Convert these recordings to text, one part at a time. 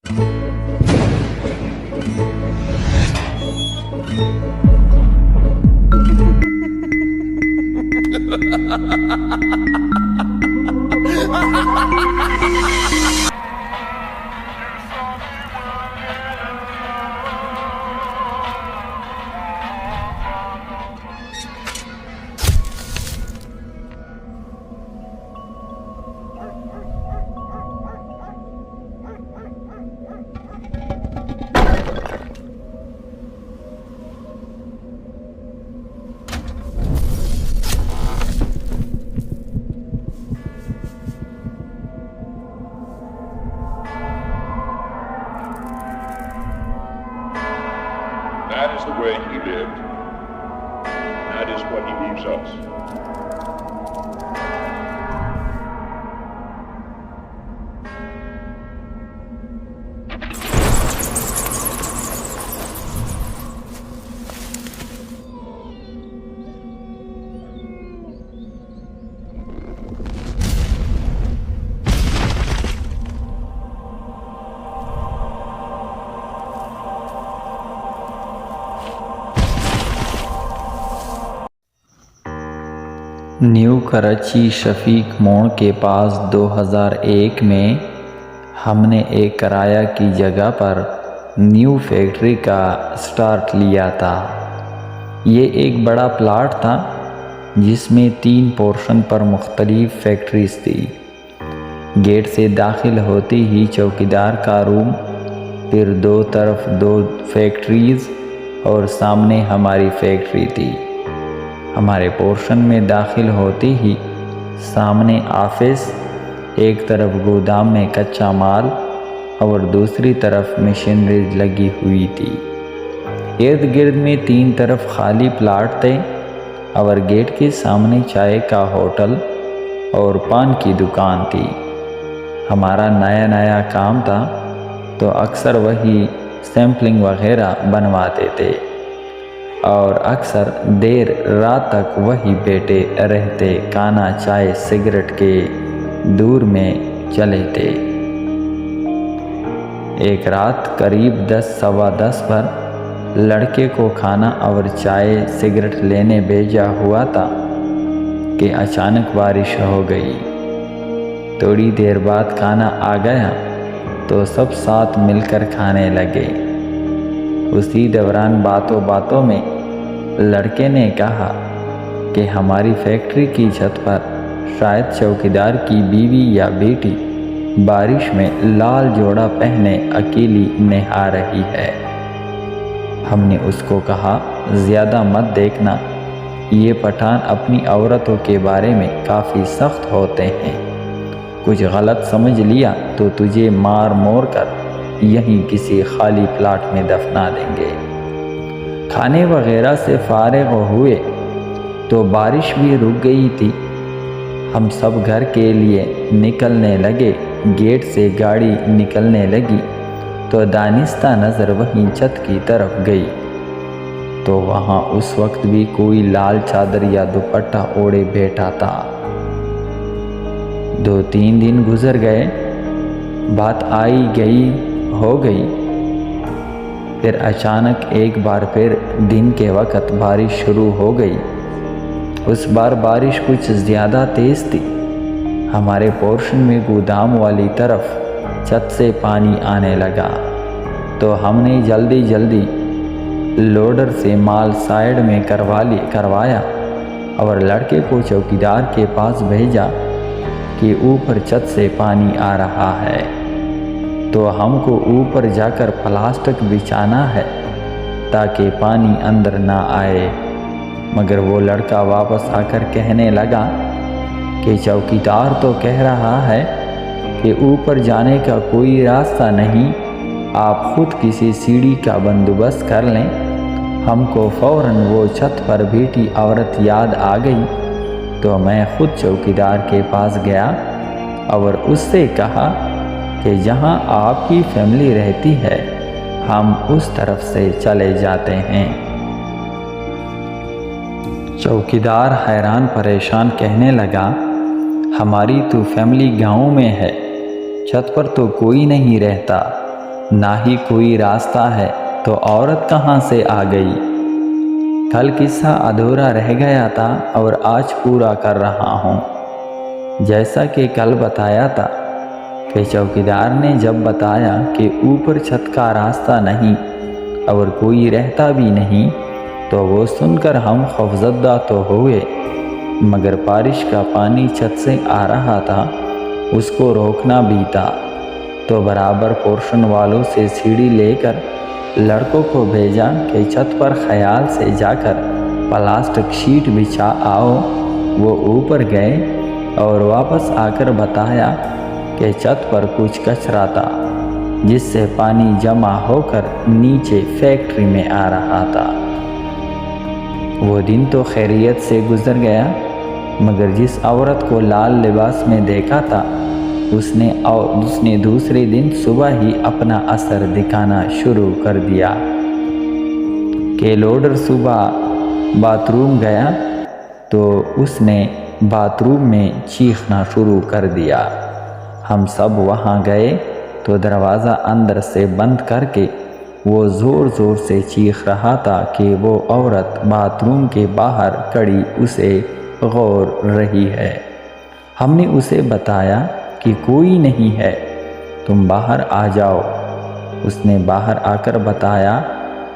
That is the way he lived. That is what he leaves us. New Karachi Shafiq موڑ کے پاس 2001 میں ہم نے ایک کرایہ کی جگہ پر نیو فیکٹری کا سٹارٹ لیا تھا۔ یہ ایک بڑا پلاٹ تھا جس میں 3 پورشن پر مختلف فیکٹریز تھی۔ گیٹ سے داخل ہوتے ہی چوکیدار کا روم، پھر 2 طرف 2 فیکٹریز اور سامنے ہماری فیکٹری تھی۔ ہمارے پورشن میں داخل ہوتے ہی سامنے آفس، ایک طرف گودام میں کچا مال اور دوسری طرف مشینریز لگی ہوئی تھی۔ ارد گرد میں 3 طرف خالی پلاٹ تھے اور گیٹ کے سامنے چائے کا ہوٹل اور پان کی دکان تھی۔ ہمارا نیا کام تھا تو اکثر وہی سیمپلنگ وغیرہ بنواتے تھے اور اکثر دیر رات تک وہی بیٹھے رہتے، کھانا چائے سگریٹ کے دور میں چلے تھے۔ ایک رات قریب 10 سوا 10 پر لڑکے کو کھانا اور چائے سگریٹ لینے بھیجا ہوا تھا کہ اچانک بارش ہو گئی۔ تھوڑی دیر بعد کھانا آ گیا تو سب ساتھ مل کر کھانے لگے۔ اسی دوران باتوں میں لڑکے نے کہا کہ ہماری فیکٹری کی چھت پر شاید چوکیدار کی بیوی یا بیٹی بارش میں لال جوڑا پہنے اکیلی نہا رہی ہے۔ ہم نے اس کو کہا زیادہ مت دیکھنا، یہ پٹھان اپنی عورتوں کے بارے میں کافی سخت ہوتے ہیں، کچھ غلط سمجھ لیا تو تجھے مار مور کر یہیں کسی خالی پلاٹ میں دفنا دیں گے۔ کھانے وغیرہ سے فارغ ہوئے تو بارش بھی رک گئی تھی۔ ہم سب گھر کے لیے نکلنے لگے۔ گیٹ سے گاڑی نکلنے لگی تو دانستہ نظر وہیں چھت کی طرف گئی تو وہاں اس وقت بھی کوئی لال چادر یا دوپٹہ اوڑھے بیٹھا تھا۔ 2-3 دن گزر گئے، بات آئی گئی ہو گئی، پھر اچانک ایک بار پھر دن کے وقت بارش شروع ہو گئی۔ اس بار بارش کچھ زیادہ تیز تھی۔ ہمارے پورشن میں گودام والی طرف چھت سے پانی آنے لگا تو ہم نے جلدی لوڈر سے مال سائیڈ میں کروایا اور لڑکے کو چوکیدار کے پاس بھیجا کہ اوپر چھت سے پانی آ رہا ہے تو ہم کو اوپر جا کر پلاسٹک بچھانا ہے تاکہ پانی اندر نہ آئے۔ مگر وہ لڑکا واپس آ کر کہنے لگا کہ چوکیدار تو کہہ رہا ہے کہ اوپر جانے کا کوئی راستہ نہیں، آپ خود کسی سیڑھی کا بندوبست کر لیں۔ ہم کو فوراً وہ چھت پر بیٹھی عورت یاد آ گئی تو میں خود چوکیدار کے پاس گیا اور اس سے کہا کہ جہاں آپ کی فیملی رہتی ہے ہم اس طرف سے چلے جاتے ہیں۔ چوکیدار حیران پریشان کہنے لگا، ہماری تو فیملی گاؤں میں ہے، چھت پر تو کوئی نہیں رہتا، نہ ہی کوئی راستہ ہے تو عورت کہاں سے آ گئی؟ کل قصہ ادھورا رہ گیا تھا اور آج پورا کر رہا ہوں۔ جیسا کہ کل بتایا تھا کہ چوکیدار نے جب بتایا کہ اوپر چھت کا راستہ نہیں اور کوئی رہتا بھی نہیں تو وہ سن کر ہم خوفزدہ تو ہوئے، مگر بارش کا پانی چھت سے آ رہا تھا، اس کو روکنا بھی تھا، تو برابر پورشن والوں سے سیڑھی لے کر لڑکوں کو بھیجا کہ چھت پر خیال سے جا کر پلاسٹک شیٹ بچھا آؤ۔ وہ اوپر گئے اور واپس آ کر بتایا کہ چھت پر کچھ کچرا تھا جس سے پانی جمع ہو کر نیچے فیکٹری میں آ رہا تھا۔ وہ دن تو خیریت سے گزر گیا، مگر جس عورت کو لال لباس میں دیکھا تھا اس نے دوسرے دن صبح ہی اپنا اثر دکھانا شروع کر دیا کہ لوڈر صبح باتھ روم گیا تو اس نے باتھ روم میں چیخنا شروع کر دیا۔ ہم سب وہاں گئے تو دروازہ اندر سے بند کر کے وہ زور زور سے چیخ رہا تھا کہ وہ عورت باتھ روم کے باہر کھڑی اسے غور رہی ہے۔ ہم نے اسے بتایا کہ کوئی نہیں ہے، تم باہر آ جاؤ۔ اس نے باہر آ کر بتایا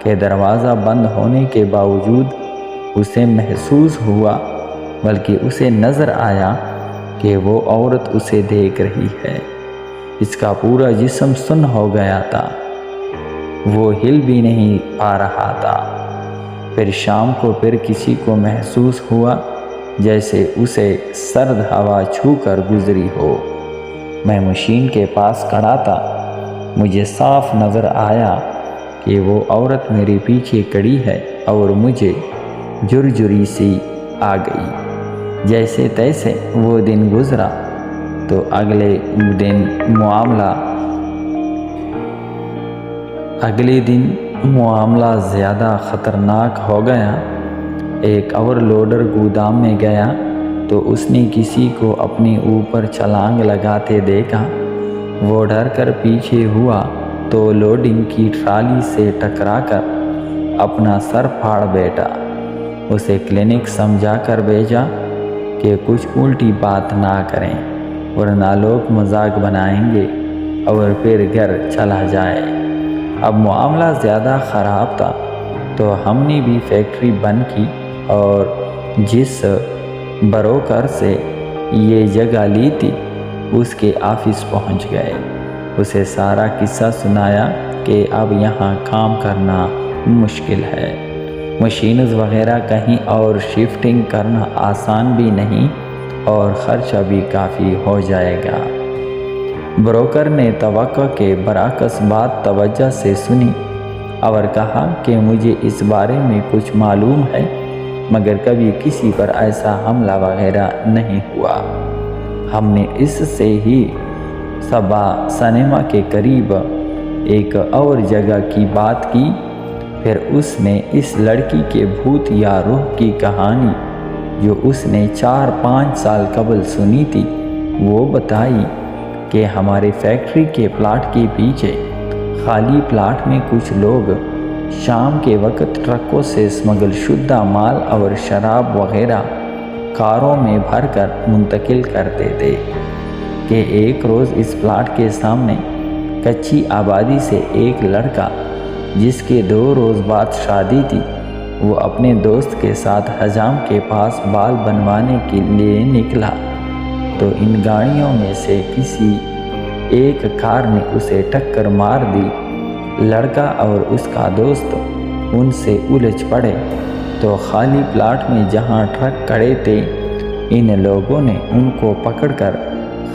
کہ دروازہ بند ہونے کے باوجود اسے محسوس ہوا، بلکہ اسے نظر آیا کہ وہ عورت اسے دیکھ رہی ہے۔ اس کا پورا جسم سن ہو گیا تھا، وہ ہل بھی نہیں پا رہا تھا۔ پھر شام کو پھر کسی کو محسوس ہوا جیسے اسے سرد ہوا چھو کر گزری ہو۔ میں مشین کے پاس کھڑا تھا، مجھے صاف نظر آیا کہ وہ عورت میرے پیچھے کھڑی ہے اور مجھے جرجری سی آ گئی۔ جیسے تیسے وہ دن گزرا تو اگلے دن معاملہ زیادہ خطرناک ہو گیا۔ ایک اور لوڈر گودام میں گیا تو اس نے کسی کو اپنے اوپر چھلانگ لگاتے دیکھا۔ وہ ڈر کر پیچھے ہوا تو لوڈنگ کی ٹرالی سے ٹکرا کر اپنا سر پھاڑ بیٹھا۔ اسے کلینک سمجھا کر بھیجا کہ کچھ الٹی بات نہ کریں ورنہ لوگ مذاق بنائیں گے اور پھر گھر چلا جائے۔ اب معاملہ زیادہ خراب تھا تو ہم نے بھی فیکٹری بند کی اور جس بروکر سے یہ جگہ لی تھی اس کے آفس پہنچ گئے۔ اسے سارا قصہ سنایا کہ اب یہاں کام کرنا مشکل ہے، مشینز وغیرہ کہیں اور شفٹنگ کرنا آسان بھی نہیں اور خرچہ بھی کافی ہو جائے گا۔ بروکر نے توقع کے برعکس بات توجہ سے سنی اور کہا کہ مجھے اس بارے میں کچھ معلوم ہے، مگر کبھی کسی پر ایسا حملہ وغیرہ نہیں ہوا۔ ہم نے اس سے ہی صبا سنیما کے قریب ایک اور جگہ کی بات کی۔ پھر اس نے اس لڑکی کے بھوت یا روح کی کہانی جو اس نے 4-5 سال قبل سنی تھی وہ بتائی کہ ہمارے فیکٹری کے پلاٹ کے پیچھے خالی پلاٹ میں کچھ لوگ شام کے وقت ٹرکوں سے اسمگل شدہ مال اور شراب وغیرہ کاروں میں بھر کر منتقل کرتے تھے کہ ایک روز اس پلاٹ کے سامنے کچی آبادی سے ایک لڑکا جس کے 2 روز بعد شادی تھی، وہ اپنے دوست کے ساتھ حجام کے پاس بال بنوانے کے لیے نکلا تو ان گاڑیوں میں سے کسی ایک کار نے اسے ٹکر مار دی۔ لڑکا اور اس کا دوست ان سے الجھ پڑے تو خالی پلاٹ میں جہاں ٹرک کھڑے تھے ان لوگوں نے ان کو پکڑ کر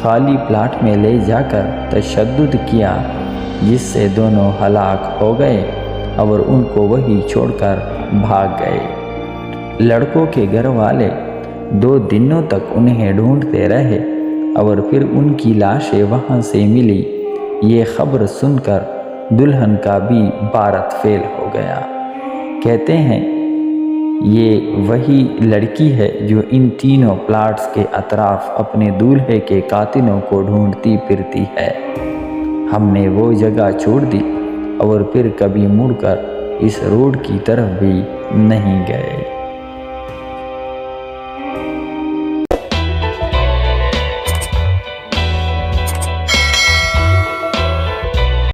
خالی پلاٹ میں لے جا کر تشدد کیا، جس سے دونوں ہلاک ہو گئے اور ان کو وہی چھوڑ کر بھاگ گئے۔ لڑکوں کے گھر والے 2 دنوں تک انہیں ڈھونڈتے رہے اور پھر ان کی لاشیں وہاں سے ملی۔ یہ خبر سن کر دلہن کا بھی بارات فیل ہو گیا۔ کہتے ہیں یہ وہی لڑکی ہے جو ان تینوں پلاٹس کے اطراف اپنے دولہے کے قاتلوں کو ڈھونڈتی پھرتی ہے۔ ہم نے وہ جگہ چھوڑ دی اور پھر کبھی مڑ کر اس روڈ کی طرف بھی نہیں گئے۔